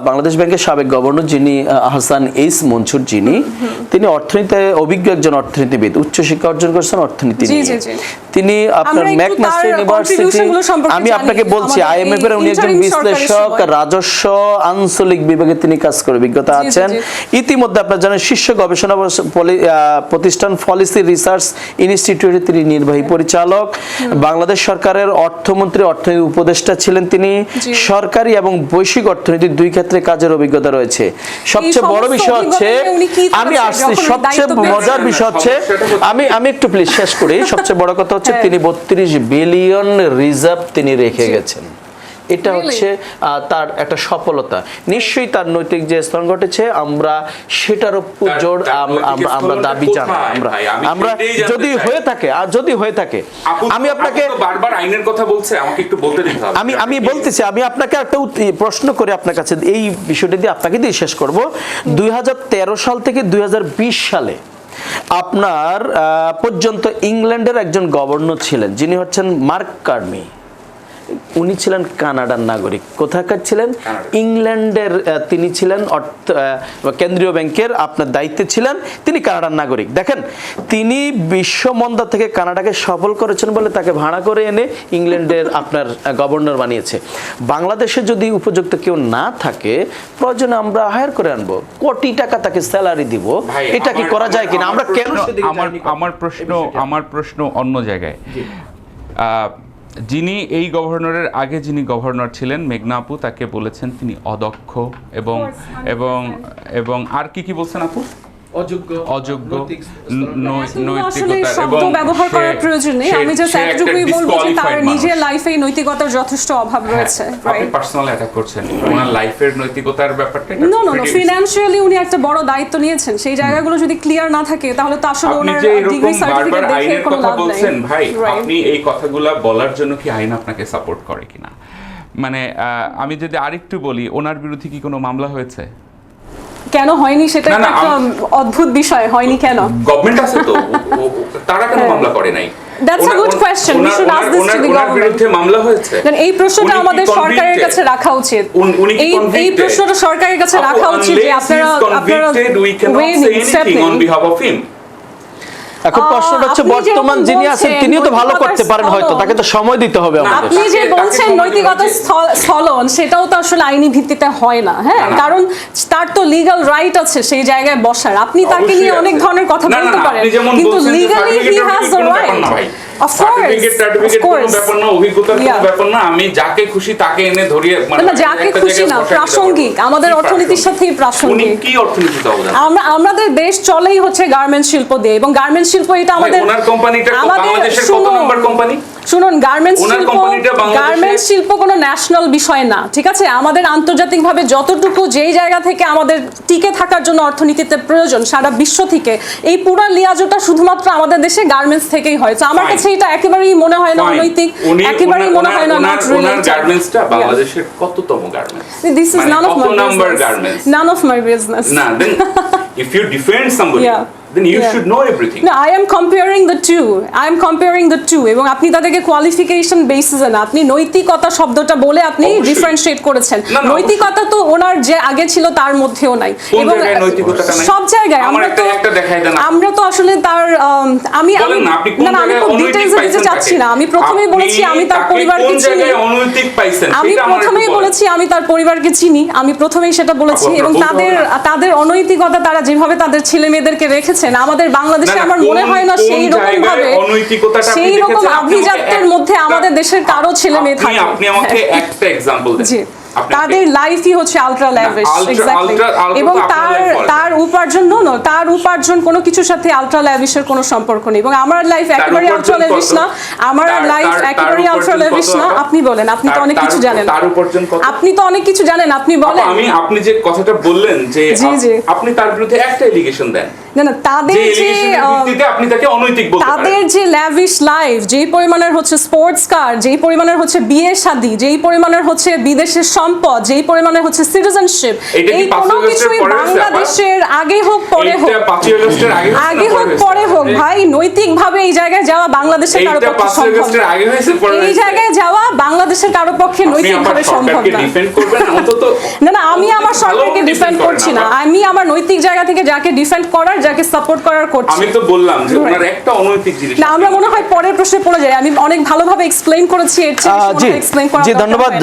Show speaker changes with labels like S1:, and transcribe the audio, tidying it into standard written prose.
S1: বাংলাদেশ ব্যাংকের সাবেক গভর্নর যিনি হাসান এইস মনসুর, তিনি অর্থনীতিতে অভিজ্ঞ একজন অর্থনীতিবিদ, উচ্চশিক্ষা অর্জন করেছেন অর্থনীতি নিয়ে। তিনি আপনার ম্যাকমাস্টার ইউনিভার্সিটি, আমি আপনাকে বলছি আইএমএফ এর উনি একজন বিশ্লেষক, রাজস্ব আঞ্চলিক বিভাগে তিনি কাজ করে অভিজ্ঞতা আছেন। ইতিমধ্যে আপনারা জানেন শীর্ষ গবেষণা প্রতিষ্ঠান পলিসি রিসার্চ ইনস্টিটিউটের তিনি নির্বাহী পরিচালক, বাংলাদেশ সরকারের অর্থমন্ত্রী, অর্থনীতি উপদেষ্টা ছিলেন তিনি, সরকারি এবং বৈশ্বিক অর্থনীতি দুই ক্ষেত্রে কাজের অভিজ্ঞতা রয়েছে। সবচেয়ে বড় বিষয় হচ্ছে, আমি আসছি, সবচেয়ে মজার বিষয় হচ্ছে, আমি একটু প্লিজ শেষ করি। সবচেয়ে বড় কথা হচ্ছে তিনি 32 বিলিয়ন রিজার্ভ তিনি রেখে গেছেন। এটা হচ্ছে তার একটা সফলতা। নিশ্চয়ই তার নৈতিক যে স্তর ঘটেছে, আমরা সেটার উপর জোর আমরা দাবি জানাই। আমরা যদি হয়ে থাকে, আর যদি হয়ে থাকে, আমি আপনাকে
S2: বারবার আইনের কথা বলছে, আমাকে একটু বলতে দিতে হবে।
S1: আমি বলতেছি, আমি আপনাকে একটা প্রশ্ন করে আপনার কাছে এই বিষয়টা দিয়ে আপনাকে দিয়ে শেষ করব। 2013 সাল থেকে 2020 সালে আপনার পর্যন্ত ইংল্যান্ডের একজন গভর্নর ছিলেন, যিনি হচ্ছেন মার্ক কার্মি। উনি ছিলেন কানাডার নাগরিক। কোথাকার ছিলেন? ইংল্যান্ডের। তিনি ছিলেন কেন্দ্রীয় ব্যাংকের আপনার দায়িত্বে ছিলেন, তিনি কানাডার নাগরিক। দেখেন, তিনি বিশ্ব মন্দা থেকে কানাডাকে সফল করেছেন বলে তাকে ভাড়া করে এনে ইংল্যান্ডের আপনার গভর্নর বানিয়েছে। বাংলাদেশে যদি উপযুক্ত কেউ না থাকে, প্রয়োজনে আমরা হায়ার করে আনবো, কোটি টাকা তাকে স্যালারি দিব। এটা কি করা যায় কিনা? আমরা কেন?
S3: আমার প্রশ্ন অন্য জায়গায়। যিনি এই গভর্নরের আগে যিনি গভর্নর ছিলেন, মেঘনা আপু, তাকে বলেছেন তিনি অদক্ষ এবং এবং এবং আর কি বলছেন আপু? অযোগ্য,
S4: নৈতিকতা এবং ব্যবহার করার প্রয়োজন নেই। আমি জাস্ট এতটুকুই বলবো যে তার নিজের লাইফে নৈতিকতার যথেষ্ট অভাব রয়েছে।
S3: আপনি পার্সোনাল অ্যাটাক করছেন ওনার লাইফের নৈতিকতার ব্যাপারটা।
S4: নো, ফিনান্সিয়ালি উনি একটা বড় দায়িত্ব নিয়েছেন, সেই জায়গাগুলো যদি ক্লিয়ার না থাকে তাহলে তো আসলে ওনার ডিগ্রি সার্টিফিকেট দেখে কোনো লাভ নেই।
S3: বলছেন ভাই, আপনি এই কথাগুলো বলার জন্য কি আইন আপনাকে সাপোর্ট করে কিনা? মানে আমি যদি আরেকটু বলি, ওনার বিরুদ্ধে কি কোনো মামলা হয়েছে?
S4: কেন হয়নি সেটা একটা অদ্ভুত বিষয়। হয়নি কেন?
S2: গভর্নমেন্ট আছে তো, তারা কেন মামলা করে নাই?
S4: That's a good question. We should ask this to the government.
S2: বিরুদ্ধে মামলা হয়েছে।
S4: এই প্রশ্নটা আমাদের সরকারের কাছে রাখা উচিত। এই প্রশ্নটা সরকারের কাছে রাখা উচিত যে আপনারা
S2: on behalf of him.
S1: এখন প্রশ্নটা হচ্ছে, বর্তমান যিনি আছেন তিনিও তো ভালো করতে পারেন, হয়তো তাকে তো সময় দিতে হবে আমাদের।
S4: আপনি যে বলছেন নৈতিকতা স্থলন, সেটাও তো আসলে আইনি ভিত্তিতে হয় না। হ্যাঁ, কারণ তার তো লিগ্যাল রাইট আছে সেই জায়গায় বসার। আপনি তাকে নিয়ে অনেক ধরনের কথা বলতে পারেন, কিন্তু legally he has the right. Of course,
S2: আমি যাকে খুশি তাকে এনে ধরিয়ে,
S4: মানে যাকে খুশি না, প্রাসঙ্গিক, আমাদের অর্থনীতির সাথেই প্রাসঙ্গিক।
S2: কি অর্থনীতি?
S4: আমাদের দেশ চলেই হচ্ছে গার্মেন্টস শিল্প দিয়ে, এবং গার্মেন্টস শিল্প এটা আমাদের
S2: ওনার কোম্পানিটা বাংলাদেশের কত নম্বর কোম্পানি?
S4: শুনুন, গার্মেন্টস শিল্প কোনো ন্যাশনাল বিষয় না, ঠিক আছে? আমাদের আন্তর্জাতিকভাবে যতটুকু যেই জায়গা থেকে আমাদের টিকে থাকার জন্য অর্থনীতিতে প্রয়োজন সারা বিশ্ব থেকে, এই পুরো লিয়াজোটা শুধুমাত্র আমাদের দেশে গার্মেন্টস থেকেই হয়। তো আমার কাছে এটা একেবারেই মনে হয় না অনৈতিক, একেবারেই মনে হয় না নট রিলেটেড।
S2: গার্মেন্টসটা বাংলাদেশের কততম garments?
S4: This is none of my business.
S2: না, then if you defend somebody, then you should know everything.
S4: No, I am comparing the two. এবং আপনি তাদেরকে কোয়ালিফিকেশন বেসিসে না, আপনি নৈতিকতা শব্দটা বলে আপনি ডিফারেন্সিয়েট করেছেন। নৈতিকতা তো ওনার যে আগে ছিল তার মধ্যেও নাই, এবং সব জায়গায় আমরা তো আসলে তার আমি খুব ডিটেইলসে যেতে চাচ্ছি না। আমি প্রথমেই বলেছি আমি তার পরিবারকে চিনি, আমি তার পরিবারকে চিনি, আমি প্রথমেই সেটা বলেছি। এবং তাদের অনৈতিকতা, তারা যেভাবে তাদের ছেলে মেয়েদেরকে রেখেছে আমাদের বাংলাদেশে, আমার মনে হয় না সেই রকম ভাবে, সেই রকম আভিজাত্যের মধ্যে আমাদের দেশের কারো ছেলে মেয়ে থাকে।
S2: আপনি আমাকে একটা এক্সাম্পল দেন।
S4: তাদের লাইফই হচ্ছে আলট্রা ল্যাভিশ, এক্স্যাক্টলি। এবং তার উপার্জন কোনো কিছুর সাথে আলট্রা ল্যাভিশের কোনো সম্পর্ক নেই। এবং আমার লাইফ একেবারে আলট্রা ল্যাভিশ না, আমার লাইফ একেবারে আলট্রা ল্যাভিশ না। আপনি বলেন, আপনি তো অনেক কিছু জানেন, আপনি বলেন।
S2: আপনি যে কথাটা বললেন যে আপনি তার বিরুদ্ধে একটা এলিগেশন দেন।
S4: না তাদের
S2: যে
S4: যে
S2: allegation এর ভিত্তিতে আপনি তাকে অনৈতিক বলতে পারেন।
S4: তাদের যে ল্যাভিশ লাইফ, যেই পরিমাণের হচ্ছে স্পোর্টস কার, যেই পরিমাণের হচ্ছে বিয়ে শাদী, যেই পরিমাণের হচ্ছে বিদেশের সম্পদ, যেই পরিমাণের হচ্ছে সিটিজেনশিপ,
S2: এটা কি
S4: এই
S2: 5
S4: কোনো
S2: আগস্টের
S4: কিছুই
S2: পরে হয়েছে
S4: বাংলাদেশের আগে হোক পরে হোক,
S2: এটা 5 আগস্টের আগে হয়েছে
S4: আগে
S2: না
S4: হোক পরে হোক ভাই, নৈতিকভাবে এই জায়গায় যাওয়া বাংলাদেশের কারো
S2: এইটা
S4: পক্ষে
S2: 5
S4: সম্ভব
S2: আগস্টের
S4: না।
S2: আগে হয়েছে পরে
S4: এই
S2: হয়েছে?
S4: জায়গায় যাওয়া বাংলাদেশের কারো পক্ষে
S2: আপনি
S4: নৈতিকভাবে
S2: আমার
S4: সম্ভব
S2: সরকারকে
S4: না।
S2: ডিফেন্ড করবেন অন্তত।
S4: না আমি আমার
S2: ভালো
S4: সরকারকে
S2: defend
S4: ডিফেন্ড
S2: করেন
S4: করছি না,
S2: আবার।
S4: আমি আমার নৈতিক জায়গা থেকে যাকে ডিফেন্ড করার, যাকে সাপোর্ট করার করছি।
S2: আমি তো বললাম যে ওনার একটা অনৈতিক জিনিস
S4: না আমরা মনে হয় পরের প্রশ্নে পড়ে যাই, আমি অনেক ভালোভাবে এক্সপ্লেইন করেছি, এর চেয়ে বেশি মনে হয় explain করার
S1: জি
S4: দরকার
S1: ধন্যবাদ
S4: হয় না।